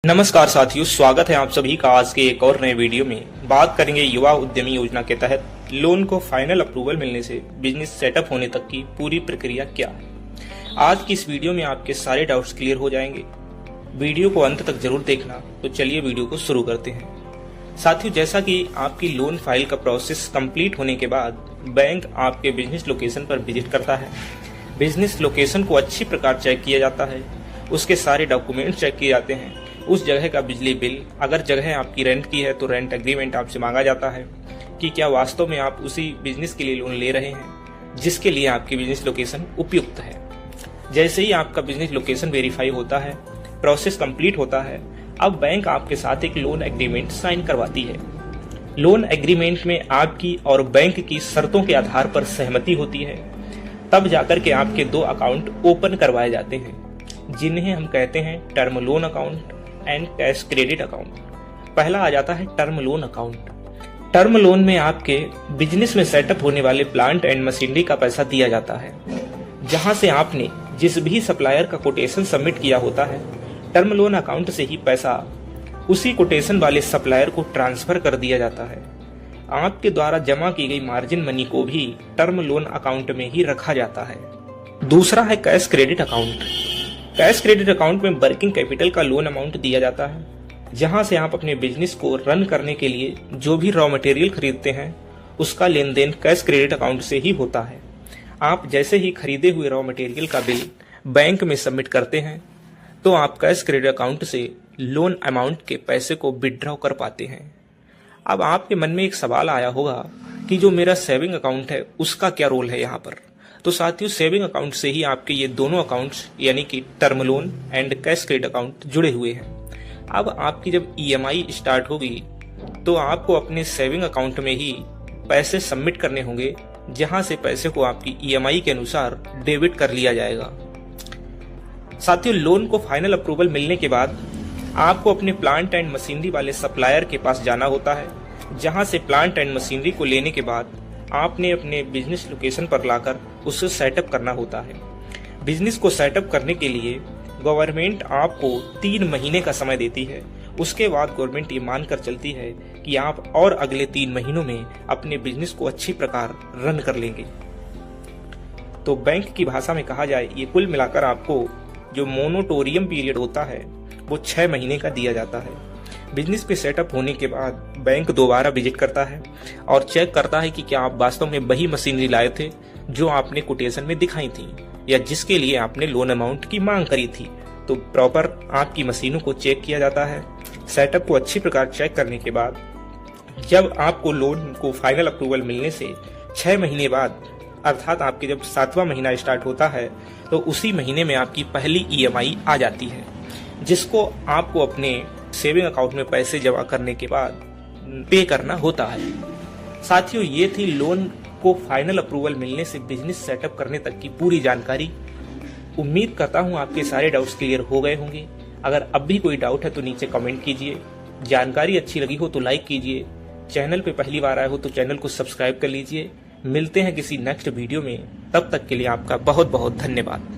नमस्कार साथियों, स्वागत है आप सभी का आज के एक और नए वीडियो में। बात करेंगे युवा उद्यमी योजना के तहत लोन को फाइनल अप्रूवल मिलने से बिजनेस सेटअप होने तक की पूरी प्रक्रिया क्या है। आज की इस वीडियो में आपके सारे डाउट्स क्लियर हो जाएंगे। वीडियो को अंत तक जरूर देखना। तो चलिए वीडियो को शुरू करते हैं। साथियों, जैसा कि आपकी लोन फाइल का प्रोसेस कंप्लीट होने के बाद बैंक आपके बिजनेस लोकेशन पर विजिट करता है। बिजनेस लोकेशन को अच्छी प्रकार चेक किया जाता है, उसके सारे डॉक्यूमेंट चेक किए जाते हैं, उस जगह का बिजली बिल, अगर जगह आपकी रेंट की है तो रेंट एग्रीमेंट आपसे मांगा जाता है कि क्या वास्तव में आप उसी बिजनेस के लिए लोन ले रहे हैं जिसके लिए आपकी बिजनेस लोकेशन उपयुक्त है। जैसे ही आपका बिजनेस लोकेशन वेरीफाई होता है, प्रोसेस कंप्लीट होता है, अब बैंक आपके साथ एक लोन एग्रीमेंट साइन करवाती है। लोन एग्रीमेंट में आपकी और बैंक की शर्तों के आधार पर सहमति होती है, तब जाकर के आपके 2 अकाउंट ओपन करवाए जाते हैं, जिन्हें हम कहते हैं term loan account and cash credit account. पहला आ जाता है term loan account. Term loan में आपके बिजनेस में सेटअप होने वाले प्लांट एंड मशीनरी का पैसा दिया जाता है। जहां से आपने जिस भी सप्लायर का कोटेशन सबमिट किया होता है, टर्म लोन अकाउंट से ही पैसा उसी कोटेशन वाले सप्लायर को ट्रांसफर कर दिया जाता है। आपके द्वारा जमा की गई मार्जिन मनी को भी टर्म लोन अकाउंट में ही रखा जाता है। दूसरा है cash credit account. Cash credit account में वर्किंग कैपिटल का लोन अमाउंट दिया जाता है, जहां से आप अपने बिजनेस को रन करने के लिए जो भी रॉ मटेरियल खरीदते हैं उसका लेन देन कैश क्रेडिट अकाउंट से ही होता है। आप जैसे ही खरीदे हुए रॉ मटेरियल का बिल बैंक में सबमिट करते हैं तो आप कैश क्रेडिट अकाउंट से लोन अमाउंट के पैसे को विड्रॉ कर पाते हैं। अब आपके मन में एक सवाल आया होगा कि जो मेरा सेविंग अकाउंट है उसका क्या रोल है यहाँ पर। तो साथियों, सेविंग अकाउंट से ही आपके ये दोनों अकाउंट्स यानी कि term loan and cash credit account जुड़े हुए हैं। अब आपकी जब ईएमआई स्टार्ट होगी तो आपको अपने सेविंग अकाउंट में ही पैसे सबमिट करने होंगे, जहां से पैसे को आपकी ईएमआई के अनुसार डेबिट कर लिया जाएगा। साथियों, लोन को फाइनल अप्रूवल मिलने के बाद आपको अपने प्लांट एंड मशीनरी वाले सप्लायर के पास जाना होता है, जहां से प्लांट एंड मशीनरी को लेने के बाद आपने अपने बिजनेस लोकेशन पर लाकर उसे सेटअप करना होता है। बिजनेस को सेटअप करने के लिए गवर्नमेंट आपको 3 महीने का समय देती है। उसके बाद गवर्नमेंट ये मानकर चलती है कि आप और अगले 3 महीनों में अपने बिजनेस को अच्छी प्रकार रन कर लेंगे। तो बैंक की भाषा में कहा जाए, ये कुल मिलाकर आपको जो मोनोटोरियम पीरियड होता है वो 6 महीने का दिया जाता है। बिजनेस के सेटअप होने के बाद बैंक दोबारा विजिट करता है और चेक करता है कि क्या आप वास्तव में वही मशीनरी लाए थे जो आपने कोटेशन में दिखाई थी या जिसके लिए आपने लोन अमाउंट की मांग करी थी। तो प्रॉपर आपकी मशीनों को चेक किया जाता है। सेटअप को अच्छी प्रकार चेक करने के बाद जब आपको लोन को फाइनल अप्रूवल मिलने से 6 महीने बाद, अर्थात आपके जब 7वां महीना स्टार्ट होता है, तो उसी महीने में आपकी पहली ईएमआई आ जाती है, जिसको आपको अपने सेविंग अकाउंट में पैसे जमा करने के बाद पे करना होता है। साथियों, ये थी लोन को फाइनल अप्रूवल मिलने से बिजनेस सेटअप करने तक की पूरी जानकारी। उम्मीद करता हूँ आपके सारे डाउट्स क्लियर हो गए होंगे। अगर अब भी कोई डाउट है तो नीचे कमेंट कीजिए। जानकारी अच्छी लगी हो तो लाइक कीजिए। चैनल पे पहली बार आए हो तो चैनल को सब्सक्राइब कर लीजिए। मिलते हैं किसी नेक्स्ट वीडियो में, तब तक के लिए आपका बहुत बहुत धन्यवाद।